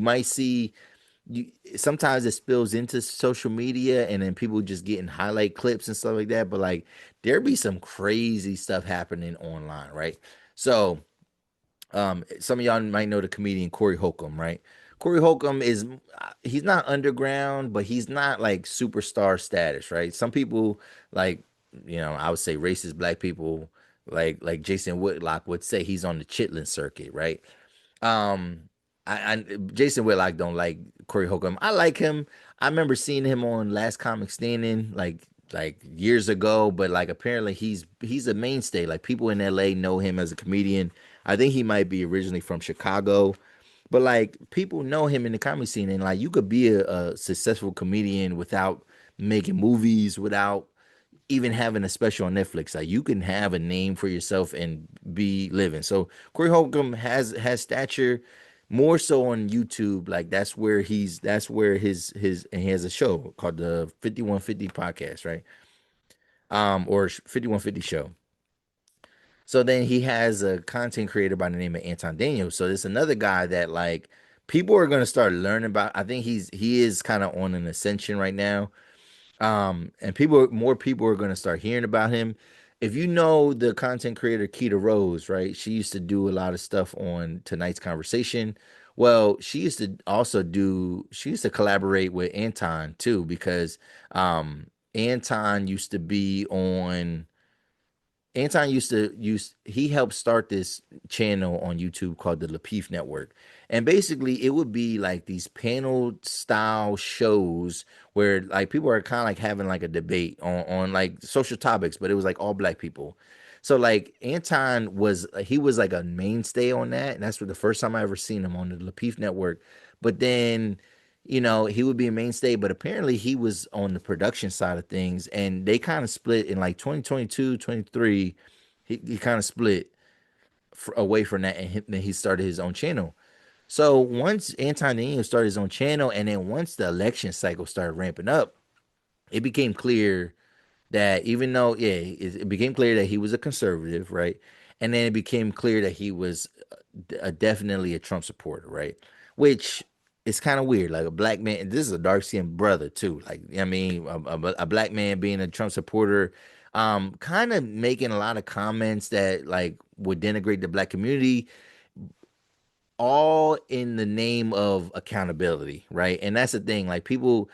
might see you sometimes it spills into social media and then people just getting highlight clips and stuff like that. But like there be some crazy stuff happening online, right? So some of y'all might know the comedian Corey Holcomb, right? Corey Holcomb is he's not underground, but he's not like superstar status, right? Some people like, I would say racist black people like Jason Whitlock would say he's on the chitlin circuit, right? Um, I Jason Whitlock don't like Corey Holcomb. I like him. I remember seeing him on Last Comic Standing like years ago, but like apparently he's a mainstay. Like people in LA know him as a comedian. I think he might be originally from Chicago, but like people know him in the comedy scene, and like you could be a successful comedian without making movies, without even having a special on Netflix. Like you can have a name for yourself and be living. So Corey Holcomb has stature more so on YouTube. Like that's where his and he has a show called the 5150 podcast, right? Or 5150 show. So then he has a content creator by the name of Anton Daniels. So there's another guy that like people are gonna start learning about. I think he is kind of on an ascension right now. And more people are going to start hearing about him. If you know the content creator Keita Rose, right? She used to do a lot of stuff on Tonight's Conversation. Well, she used to collaborate with Anton too, because Anton used to be on Anton used to use he helped start this channel on YouTube called the Lapeef Network. And basically it would be like these panel style shows where like people are kind of like having like a debate on like social topics, but it was like all black people. So like Anton was he was like a mainstay on that, and that's what the first time I ever seen him on the Lapeef Network. But then he would be a mainstay, but apparently he was on the production side of things, and they kind of split in like 2022, 23. He kind of split away from that, and then he started his own channel. So once Anton Daniel started his own channel, and then once the election cycle started ramping up, it became clear that even though, yeah, it became clear that he was a conservative, right? And then it became clear that he was definitely a Trump supporter, right? Which is kind of weird. Like a black man, this is a dark skinned brother too. Like, I mean, a black man being a Trump supporter, kind of making a lot of comments that like would denigrate the black community, all in the name of accountability, right? And that's the thing. Like people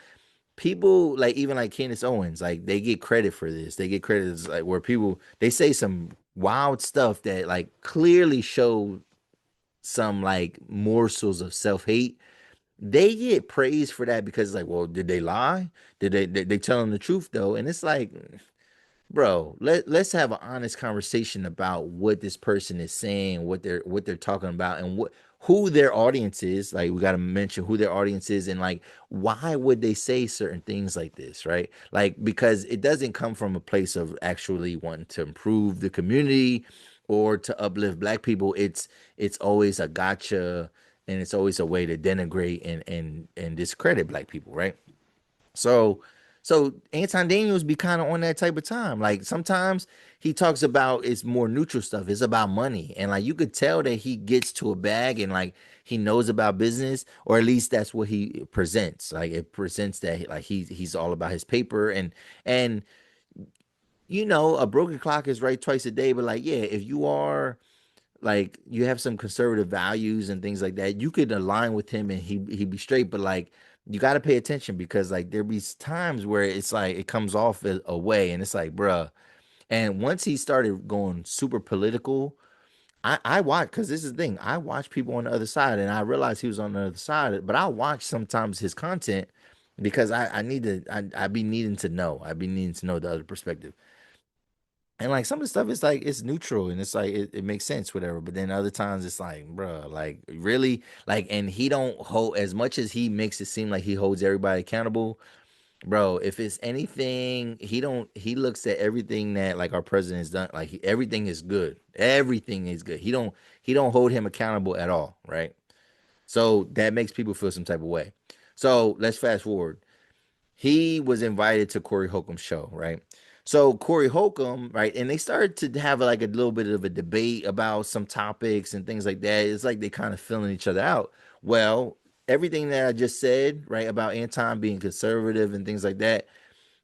like even like Candace Owens, like they get credit for this. They get credit like where people they say some wild stuff that like clearly show some like morsels of self-hate. They get praised for that because like, well, did they lie? Did they tell them the truth though? And it's like, bro, let's have an honest conversation about what this person is saying, what they're talking about, and who their audience is. Like we got to mention who their audience is, and like why would they say certain things like this, right? Like because it doesn't come from a place of actually wanting to improve the community or to uplift black people. It's always a gotcha, and it's always a way to denigrate and discredit black people, right? So so Anton Daniels be kind of on that type of time. Like sometimes he talks about it's more neutral stuff. It's about money. And like you could tell that he gets to a bag and like he knows about business, or at least that's what he presents. Like it presents that like he's all about his paper and a broken clock is right twice a day. But like, yeah, if you are like you have some conservative values and things like that, you could align with him and he'd be straight. But like you got to pay attention because like there be times where it's like it comes off a way and it's like, bruh. And once he started going super political, I watch because this is the thing. I watch people on the other side and I realized he was on the other side, but I watch sometimes his content because I need to I be needing to know. I be needing to know the other perspective. And like some of the stuff is like it's neutral and it's like it makes sense, whatever. But then other times it's like, bro, like really, like, and he don't hold as much as he makes it seem like he holds everybody accountable, bro. If it's anything, he don't. He looks at everything that like our president has done, like everything is good. Everything is good. He don't hold him accountable at all, right? So that makes people feel some type of way. So let's fast forward. He was invited to Corey Holcomb's show, right? So Corey Holcomb, right, and they started to have like a little bit of a debate about some topics and things like that. It's like they kind of filling each other out. Well, everything that I just said, right, about Anton being conservative and things like that,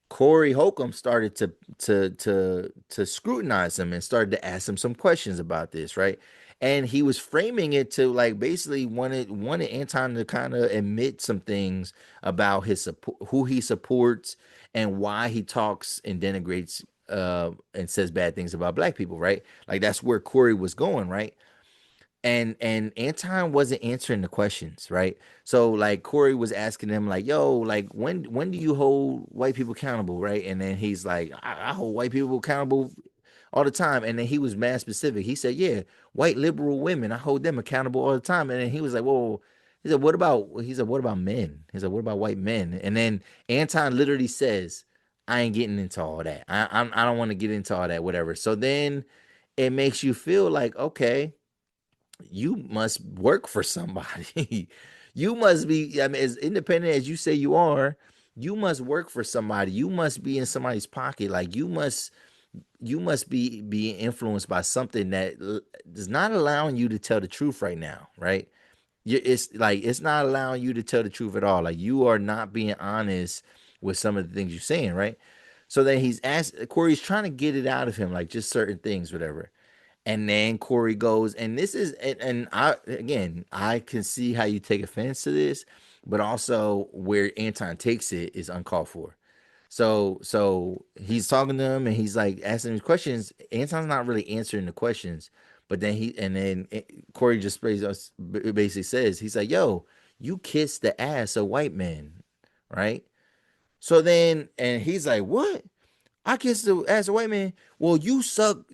Corey Holcomb started to scrutinize him and started to ask him some questions about this, right? And he was framing it to like basically wanted Anton to kind of admit some things about his support, who he supports, and why he talks and denigrates and says bad things about black people, right? Like that's where Corey was going, right? And Anton wasn't answering the questions, right? So like Corey was asking him like, "Yo, like when do you hold white people accountable, right?" And then he's like, "I hold white people accountable all the time." And then he was mad specific. He said, "Yeah, white liberal women, I hold them accountable all the time." And then he was like, "Whoa." He said, "What about?" He said, "What about men?" He said, "What about white men?" And then Anton literally says, "I ain't getting into all that. I don't want to get into all that, whatever." So then it makes you feel like, okay, you must work for somebody. You must be, I mean, as independent as you say you are, you must work for somebody. You must be in somebody's pocket. Like you must be being influenced by something that is not allowing you to tell the truth right now, right? It's like it's not allowing you to tell the truth at all. Like you are not being honest with some of the things you're saying, right? So then he's asked Corey's trying to get it out of him, like just certain things, whatever. And then Corey goes, and this is, and I, again, I can see how you take offense to this, but also where Anton takes it is uncalled for. So he's talking to him and he's like asking him questions. Anton's not really answering the questions, but then Corey just basically says, he's like, "Yo, you kissed the ass of white men, right?" So then, and he's like, "What? I kiss the as a white man. Well, you suck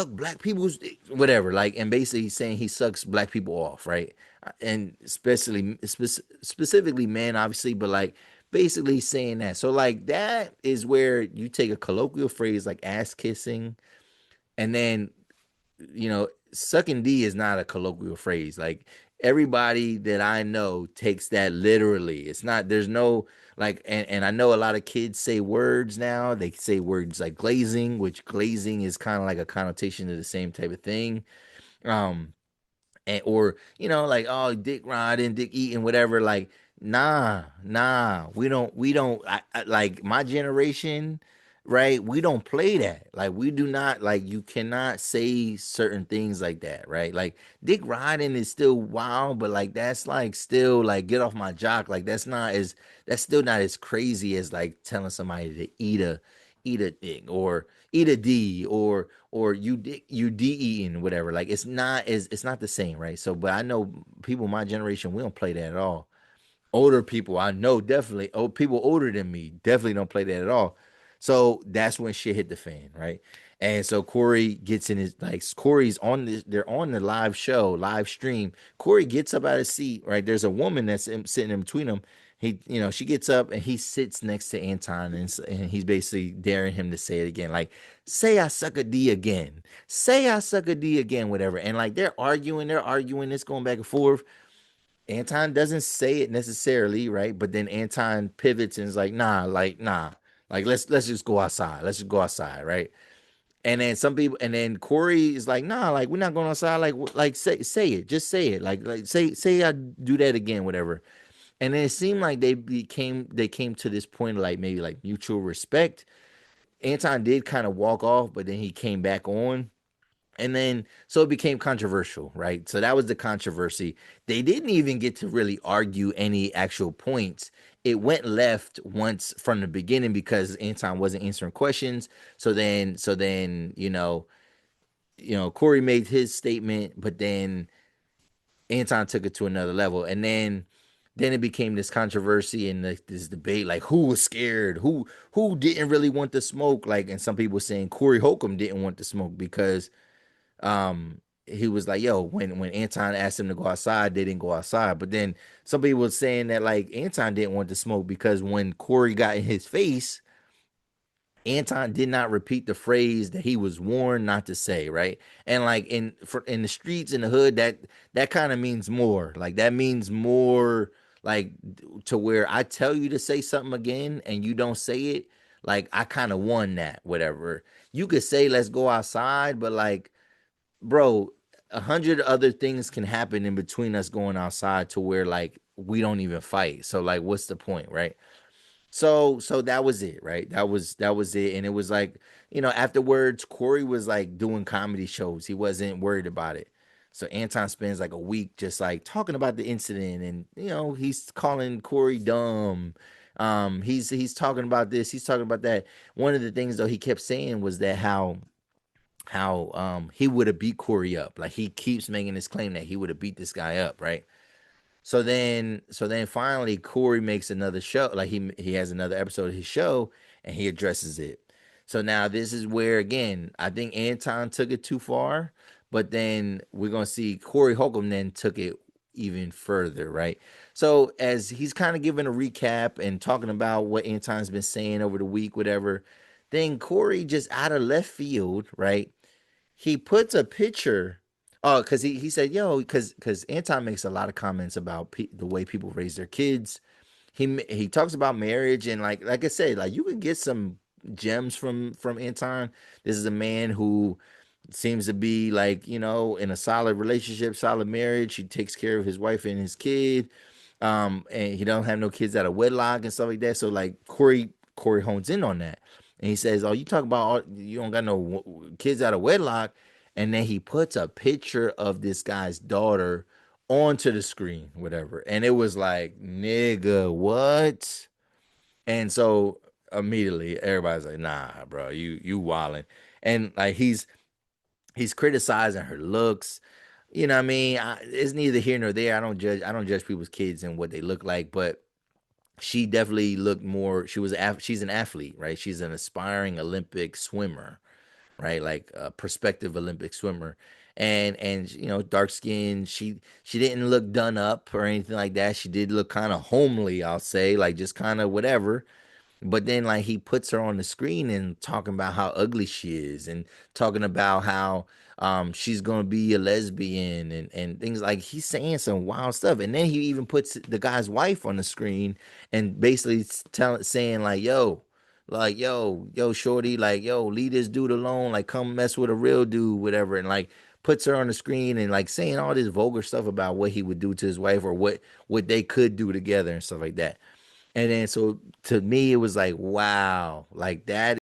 black people's whatever." Like, and basically saying he sucks black people off, right? And especially specifically men, obviously, but like basically saying that. So like that is where you take a colloquial phrase like ass kissing, and then sucking D is not a colloquial phrase. Like everybody that I know takes that literally. It's not, there's no like, and I know a lot of kids say words now. They say words like glazing, which glazing is kind of like a connotation of the same type of thing. Um, and or like, oh, dick riding, dick eating, whatever. Like nah, we don't like my generation, right? We don't play that. Like we do not, like you cannot say certain things like that, right? Like dick riding is still wild, but like that's like still like get off my jock. Like that's still not as crazy as like telling somebody to eat a thing or eat a D or you eating whatever. Like it's not the same, right? So, but I know people my generation, we don't play that at all. Older people, I know definitely. Oh, people older than me definitely don't play that at all. So that's when shit hit the fan, right? And so Corey gets in his like Corey's on this. They're on the live show, live stream. Corey gets up out of his seat, right? There's a woman that's sitting in between them. She gets up and he sits next to Anton, and he's basically daring him to say it again, like, "Say I suck a D again, say I suck a D again, whatever." And like they're arguing, it's going back and forth. Anton doesn't say it necessarily, right? But then Anton pivots and is like, nah, like let's just go outside. Let's just go outside, right? And then some people, and then Corey is like, nah, like we're not going outside. Like say it, just say it. Like say I do that again, whatever. And then it seemed like they came to this point of like maybe like mutual respect. Anton did kind of walk off, but then he came back on, and then so it became controversial, right? So that was the controversy. They didn't even get to really argue any actual points. It went left once from the beginning because Anton wasn't answering questions. So then Corey made his statement, but then Anton took it to another level, and then it became this controversy and this debate, like who was scared, who didn't really want to smoke, like, and some people saying Corey Holcomb didn't want to smoke because he was like, yo, when Anton asked him to go outside, they didn't go outside. But then some people were saying that like Anton didn't want to smoke because when Corey got in his face, Anton did not repeat the phrase that he was warned not to say, right? And like in the streets in the hood, that kind of means more. Like that means more, like to where I tell you to say something again and you don't say it, like I kind of won that, whatever. You could say let's go outside, but like, bro, 100 other things can happen in between us going outside to where like we don't even fight. So like, what's the point, right? So that was it, right? That was it. And it was like, afterwards, Corey was like doing comedy shows. He wasn't worried about it. So Anton spends like a week just like talking about the incident, and he's calling Corey dumb. He's talking about this, he's talking about that. One of the things though he kept saying was that how he would have beat Corey up. Like he keeps making this claim that he would have beat this guy up, right? So then finally Corey makes another show. Like he has another episode of his show, and he addresses it. So now this is where again I think Anton took it too far, but then we're gonna see Corey Holcomb then took it even further, right? So as he's kind of giving a recap and talking about what Anton's been saying over the week, whatever, then Corey just out of left field, right? He puts a picture. Oh, because he said, yo, because Anton makes a lot of comments about the way people raise their kids. He talks about marriage, and like I said, like you can get some gems from Anton. This is a man who seems to be like in a solid relationship, solid marriage. He takes care of his wife and his kid, and he don't have no kids out of wedlock and stuff like that. So like Corey hones in on that, and he says, "Oh, you talk about you don't got no kids out of wedlock," and then he puts a picture of this guy's daughter onto the screen, whatever, and it was like, nigga, what? And so immediately everybody's like, nah, bro, you wildin'. And like he's criticizing her looks. You know what I mean? It's neither here nor there. I don't judge people's kids and what they look like, but she definitely looked more. She's an athlete, right? She's an aspiring Olympic swimmer, right? Like a prospective Olympic swimmer. And dark skin. She didn't look done up or anything like that. She did look kind of homely, I'll say, like just kind of whatever. But then like he puts her on the screen and talking about how ugly she is, and talking about how she's gonna be a lesbian, and things like he's saying some wild stuff. And then he even puts the guy's wife on the screen and basically saying like yo shorty, like yo, leave this dude alone, like come mess with a real dude, whatever. And like puts her on the screen and like saying all this vulgar stuff about what he would do to his wife, or what they could do together and stuff like that. And then so to me, it was like, wow, like that